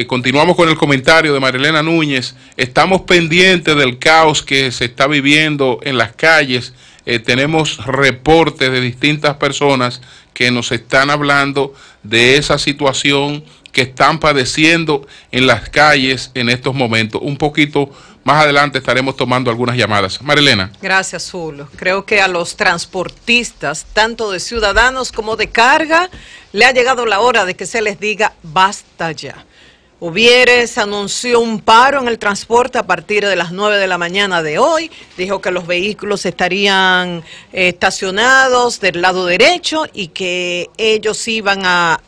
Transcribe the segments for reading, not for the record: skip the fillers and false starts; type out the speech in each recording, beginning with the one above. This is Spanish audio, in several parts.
continuamos con el comentario de Marilena Núñez. Estamos pendientes del caos que se está viviendo en las calles. Tenemos reportes de distintas personas que nos están hablando de esa situación que están padeciendo en las calles en estos momentos. Un poquito más adelante estaremos tomando algunas llamadas. Marilena. Gracias, Zulo. Creo que a los transportistas, tanto de ciudadanos como de carga, le ha llegado la hora de que se les diga basta ya. Hubieres anunció un paro en el transporte a partir de las 9 de la mañana de hoy. Dijo que los vehículos estarían estacionados del lado derecho y que ellos iban a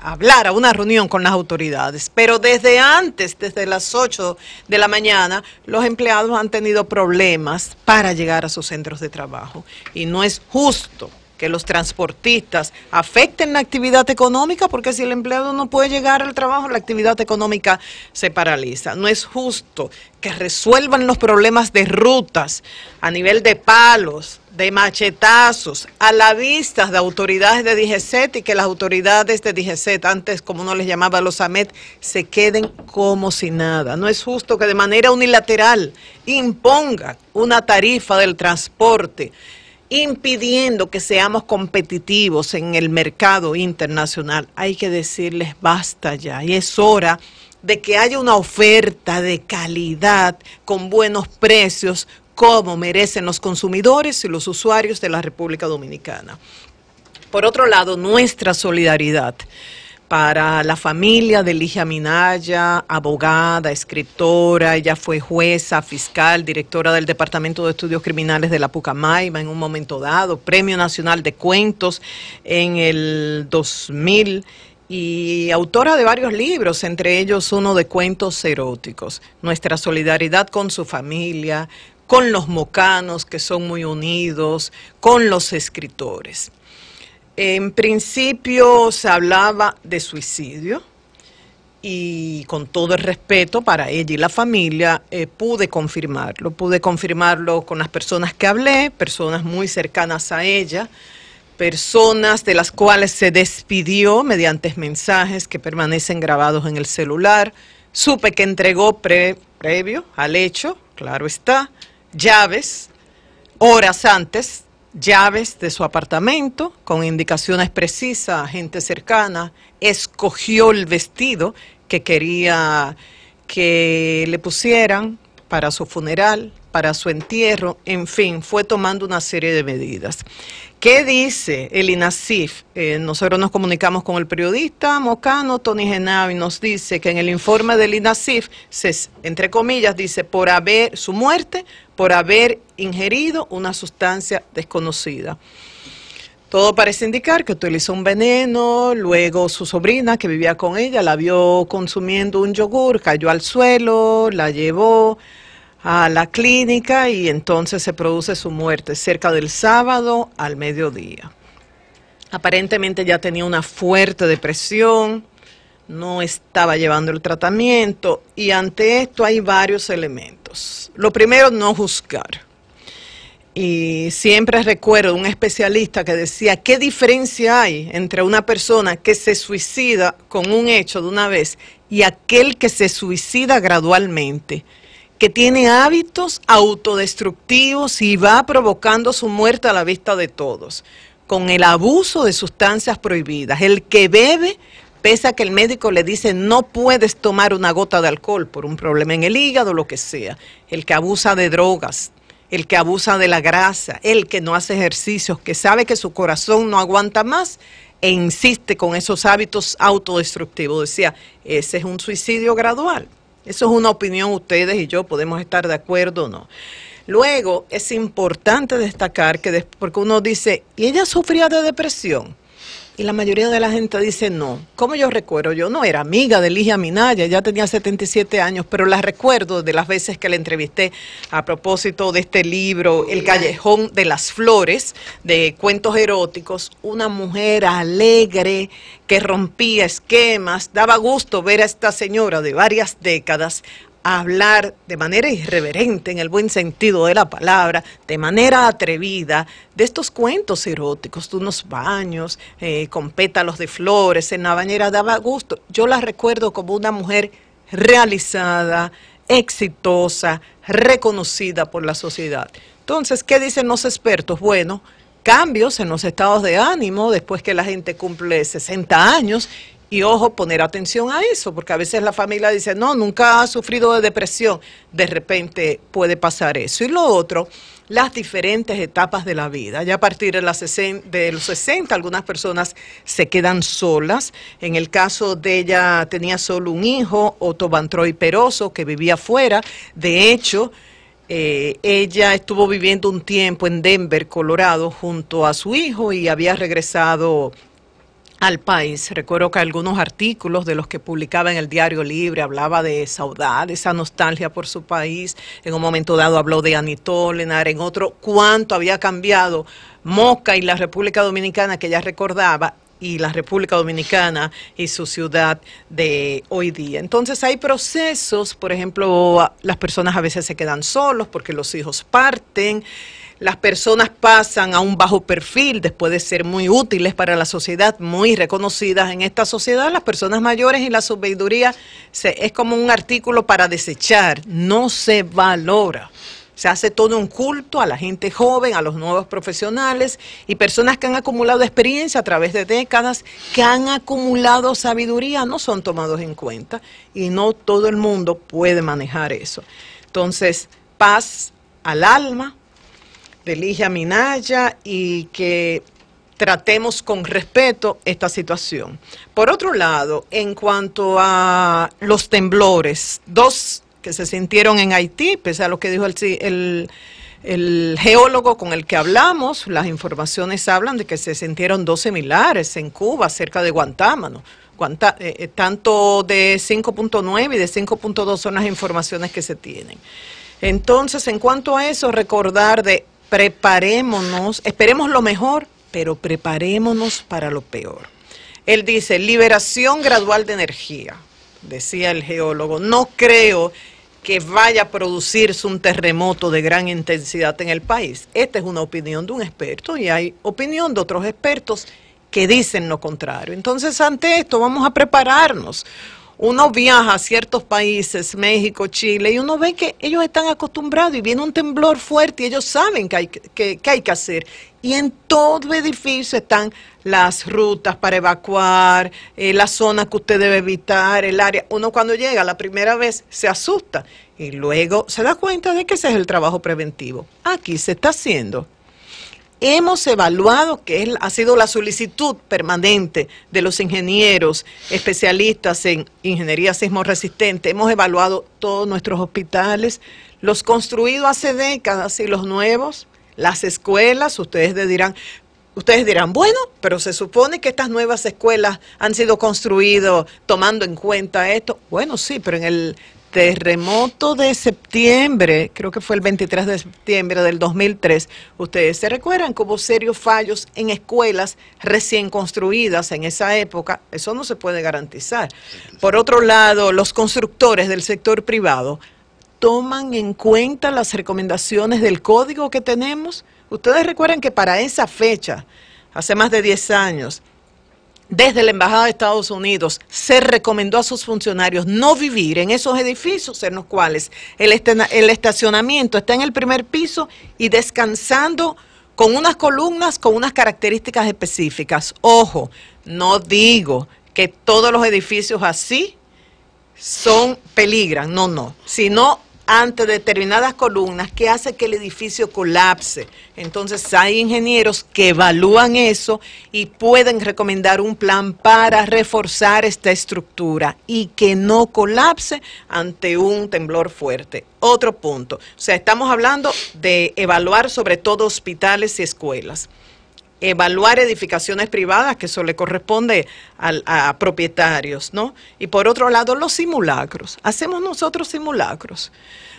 hablar a una reunión con las autoridades. Pero desde antes, desde las 8 de la mañana, los empleados han tenido problemas para llegar a sus centros de trabajo. Y no es justo que los transportistas afecten la actividad económica, porque si el empleado no puede llegar al trabajo, la actividad económica se paraliza. No es justo que resuelvan los problemas de rutas a nivel de palos, de machetazos, a la vista de autoridades de DGCET, y que las autoridades de DGCET, antes como uno les llamaba los AMET, se queden como si nada. No es justo que de manera unilateral impongan una tarifa del transporte, impidiendo que seamos competitivos en el mercado internacional. Hay que decirles basta ya, y es hora de que haya una oferta de calidad con buenos precios como merecen los consumidores y los usuarios de la República Dominicana. Por otro lado, nuestra solidaridad para la familia de Ligia Minaya, abogada, escritora. Ella fue jueza, fiscal, directora del Departamento de Estudios Criminales de la Pucamaima en un momento dado, Premio Nacional de Cuentos en el 2000 y autora de varios libros, entre ellos uno de cuentos eróticos. Nuestra solidaridad con su familia, con los mocanos que son muy unidos, con los escritores. En principio se hablaba de suicidio y con todo el respeto para ella y la familia pude confirmarlo con las personas que hablé, personas muy cercanas a ella, personas de las cuales se despidió mediante mensajes que permanecen grabados en el celular. Supe que entregó previo al hecho, claro está, llaves, horas antes, llaves de su apartamento con indicaciones precisas a gente cercana, escogió el vestido que quería que le pusieran para su funeral, para su entierro, en fin, fue tomando una serie de medidas. ¿Qué dice el INASIF? Nosotros nos comunicamos con el periodista mocano Tony Genao y nos dice que en el informe del INASIF, entre comillas, dice su muerte por haber ingerido una sustancia desconocida. Todo parece indicar que utilizó un veneno, luego su sobrina que vivía con ella la vio consumiendo un yogur, cayó al suelo, la llevó a la clínica y entonces se produce su muerte cerca del sábado al mediodía. Aparentemente ya tenía una fuerte depresión, no estaba llevando el tratamiento y ante esto hay varios elementos. Lo primero, no juzgar. Y siempre recuerdo un especialista que decía, ¿qué diferencia hay entre una persona que se suicida con un hecho de una vez y aquel que se suicida gradualmente, que tiene hábitos autodestructivos y va provocando su muerte a la vista de todos, con el abuso de sustancias prohibidas? El que bebe, pese a que el médico le dice no puedes tomar una gota de alcohol por un problema en el hígado, lo que sea. El que abusa de drogas, el que abusa de la grasa, el que no hace ejercicios, que sabe que su corazón no aguanta más e insiste con esos hábitos autodestructivos. Decía, ese es un suicidio gradual. Eso es una opinión, ustedes y yo podemos estar de acuerdo o no. Luego, es importante destacar que porque uno dice, ¿y ella sufría de depresión? Y la mayoría de la gente dice no. Como yo recuerdo, yo no era amiga de Ligia Minaya, ya tenía 77 años, pero la recuerdo de las veces que la entrevisté a propósito de este libro, El Callejón de las Flores, de cuentos eróticos. Una mujer alegre que rompía esquemas. Daba gusto ver a esta señora de varias décadas a hablar de manera irreverente, en el buen sentido de la palabra, de manera atrevida, de estos cuentos eróticos, de unos baños con pétalos de flores en la bañera, daba gusto. Yo la recuerdo como una mujer realizada, exitosa, reconocida por la sociedad. Entonces, ¿qué dicen los expertos? Bueno, cambios en los estados de ánimo después que la gente cumple 60 años. Y ojo, poner atención a eso, porque a veces la familia dice, no, nunca ha sufrido de depresión. De repente puede pasar eso. Y lo otro, las diferentes etapas de la vida. Ya a partir de los 60, algunas personas se quedan solas. En el caso de ella, tenía solo un hijo, Otto Van Troy Peroso, que vivía afuera. De hecho, ella estuvo viviendo un tiempo en Denver, Colorado, junto a su hijo y había regresado al país. Recuerdo que algunos artículos de los que publicaba en el Diario Libre hablaba de saudade, esa nostalgia por su país. En un momento dado habló de Annie Tollenar, en otro cuánto había cambiado Moca y la República Dominicana, que ella recordaba, y la República Dominicana y su ciudad de hoy día. Entonces hay procesos, por ejemplo, las personas a veces se quedan solos porque los hijos parten. Las personas pasan a un bajo perfil después de ser muy útiles para la sociedad, muy reconocidas en esta sociedad. Las personas mayores y la subveeduría es como un artículo para desechar, no se valora. Se hace todo un culto a la gente joven, a los nuevos profesionales y personas que han acumulado experiencia a través de décadas, que han acumulado sabiduría, no son tomados en cuenta y no todo el mundo puede manejar eso. Entonces, paz al alma de Ligia Minaya y que tratemos con respeto esta situación. Por otro lado, en cuanto a los temblores, dos que se sintieron en Haití, pese a lo que dijo el geólogo con el que hablamos, las informaciones hablan de que se sintieron dos similares en Cuba, cerca de Guantánamo. Tanto de 5.9 y de 5.2 son las informaciones que se tienen. Entonces, en cuanto a eso, recordar de preparémonos, esperemos lo mejor, pero preparémonos para lo peor. Él dice, liberación gradual de energía, decía el geólogo. No creo que vaya a producirse un terremoto de gran intensidad en el país. Esta es una opinión de un experto y hay opinión de otros expertos que dicen lo contrario. Entonces, ante esto vamos a prepararnos. Uno viaja a ciertos países, México, Chile, y uno ve que ellos están acostumbrados y viene un temblor fuerte y ellos saben qué hay que hacer. Y en todo edificio están las rutas para evacuar, las zonas que usted debe evitar, el área. Uno cuando llega la primera vez se asusta y luego se da cuenta de que ese es el trabajo preventivo. Aquí se está haciendo. Hemos evaluado, que ha sido la solicitud permanente de los ingenieros especialistas en ingeniería sismo resistente, hemos evaluado todos nuestros hospitales, los construidos hace décadas y los nuevos, las escuelas. Ustedes dirán, bueno, pero se supone que estas nuevas escuelas han sido construidas tomando en cuenta esto. Bueno, sí, pero en el terremoto de septiembre, creo que fue el 23 de septiembre del 2003, ustedes se recuerdan que hubo serios fallos en escuelas recién construidas en esa época. Eso no se puede garantizar. Por otro lado, los constructores del sector privado toman en cuenta las recomendaciones del código que tenemos. Ustedes recuerdan que para esa fecha, hace más de 10 años, desde la Embajada de Estados Unidos se recomendó a sus funcionarios no vivir en esos edificios en los cuales el estacionamiento está en el primer piso y descansando con unas columnas con unas características específicas. Ojo, no digo que todos los edificios así peligran, no, sino ante determinadas columnas que hace que el edificio colapse. Entonces hay ingenieros que evalúan eso y pueden recomendar un plan para reforzar esta estructura y que no colapse ante un temblor fuerte. Otro punto, o sea, estamos hablando de evaluar sobre todo hospitales y escuelas. Evaluar edificaciones privadas, que eso le corresponde a propietarios, ¿no? Y por otro lado, los simulacros. Hacemos nosotros simulacros.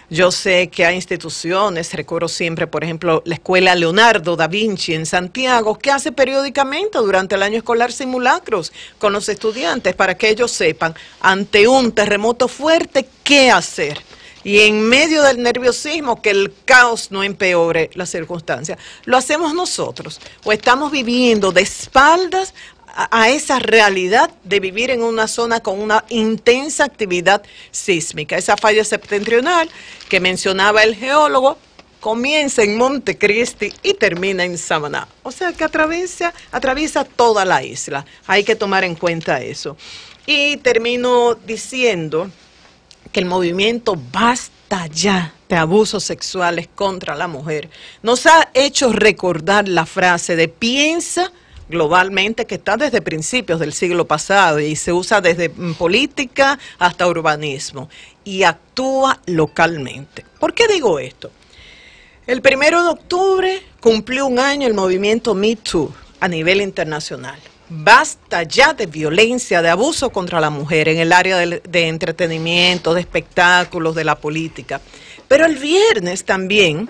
Yo sé que hay instituciones, recuerdo siempre, por ejemplo, la Escuela Leonardo da Vinci en Santiago, que hace periódicamente durante el año escolar simulacros con los estudiantes para que ellos sepan, ante un terremoto fuerte, qué hacer. y en medio del nerviosismo que el caos no empeore las circunstancias. ¿Lo hacemos nosotros o estamos viviendo de espaldas a esa realidad de vivir en una zona con una intensa actividad sísmica? Esa falla septentrional que mencionaba el geólogo comienza en Montecristi y termina en Samaná. O sea que atraviesa toda la isla. Hay que tomar en cuenta eso. Y termino diciendo que el movimiento Basta Ya de abusos sexuales contra la mujer nos ha hecho recordar la frase de piensa globalmente, que está desde principios del siglo pasado y se usa desde política hasta urbanismo, y actúa localmente. ¿Por qué digo esto? El 1 de octubre cumplió un año el movimiento Me Too a nivel internacional. Basta ya de violencia, de abuso contra la mujer en el área de entretenimiento, de espectáculos, de la política. Pero el viernes también,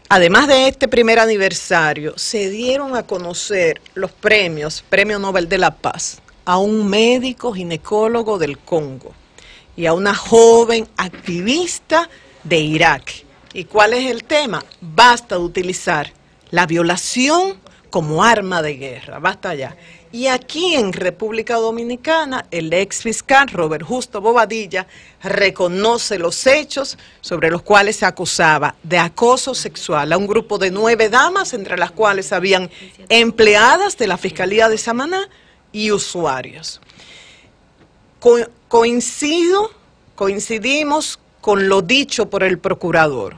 además de este primer aniversario, se dieron a conocer los premios, Premio Nobel de la Paz, a un médico ginecólogo del Congo y a una joven activista de Irak. ¿Y cuál es el tema? Basta de utilizar la violación como arma de guerra, basta ya. Y aquí en República Dominicana, el ex fiscal Robert Justo Bobadilla reconoce los hechos sobre los cuales se acusaba de acoso sexual a un grupo de 9 damas, entre las cuales habían empleadas de la Fiscalía de Samaná y usuarios. Coincidimos con lo dicho por el procurador,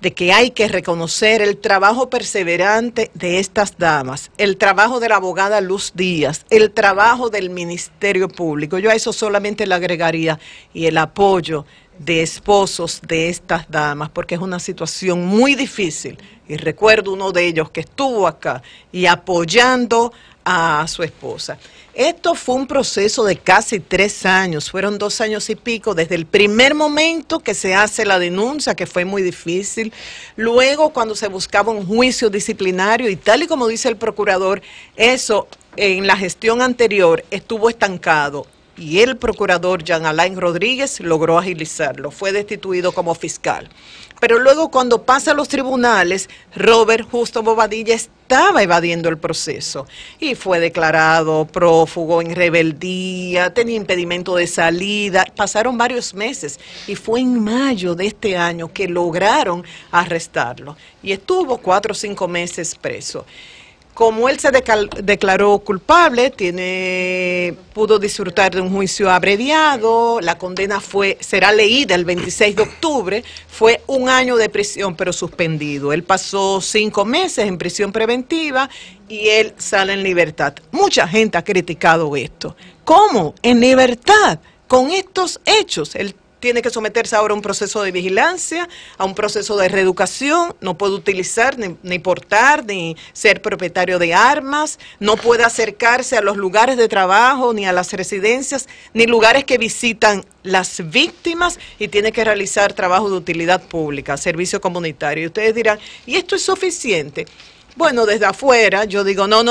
de que hay que reconocer el trabajo perseverante de estas damas, el trabajo de la abogada Luz Díaz, el trabajo del Ministerio Público. Yo a eso solamente le agregaría, y el apoyo de esposos de estas damas, porque es una situación muy difícil. Y recuerdo uno de ellos que estuvo acá y apoyando a su esposa. Esto fue un proceso de casi 3 años, fueron 2 años y pico, desde el primer momento que se hace la denuncia, que fue muy difícil, luego cuando se buscaba un juicio disciplinario, y tal y como dice el procurador, eso en la gestión anterior estuvo estancado, y el procurador Jean Alain Rodríguez logró agilizarlo, fue destituido como fiscal. Pero luego cuando pasa a los tribunales, Robert Justo Bobadilla estaba evadiendo el proceso y fue declarado prófugo, en rebeldía, tenía impedimento de salida. Pasaron varios meses y fue en mayo de este año que lograron arrestarlo y estuvo 4 o 5 meses preso. Como él se declaró culpable, pudo disfrutar de un juicio abreviado, la condena será leída el 26 de octubre, fue 1 año de prisión pero suspendido. Él pasó 5 meses en prisión preventiva y él sale en libertad. Mucha gente ha criticado esto. ¿Cómo? En libertad, con estos hechos. Él tiene que someterse ahora a un proceso de vigilancia, a un proceso de reeducación, no puede utilizar, ni portar, ni ser propietario de armas, no puede acercarse a los lugares de trabajo, ni a las residencias, ni lugares que visitan las víctimas, y tiene que realizar trabajo de utilidad pública, servicio comunitario. Y ustedes dirán, ¿y esto es suficiente? Bueno, desde afuera yo digo, no,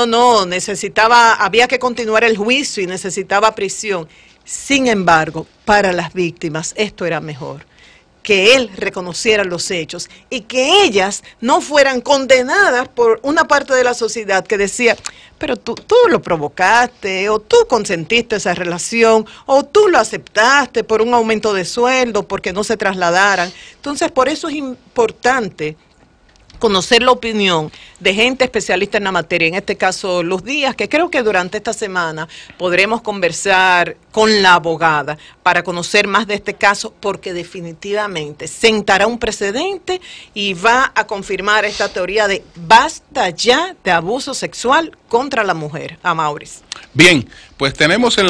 había que continuar el juicio y necesitaba prisión. Sin embargo, para las víctimas esto era mejor, que él reconociera los hechos y que ellas no fueran condenadas por una parte de la sociedad que decía, pero tú lo provocaste, o tú consentiste esa relación, o tú lo aceptaste por un aumento de sueldo, porque no se trasladaran. Entonces, por eso es importante conocer la opinión de gente especialista en la materia, en este caso Luz Díaz, que creo que durante esta semana podremos conversar con la abogada para conocer más de este caso, porque definitivamente sentará un precedente y va a confirmar esta teoría de basta ya de abuso sexual contra la mujer. Amauris. Bien, pues tenemos en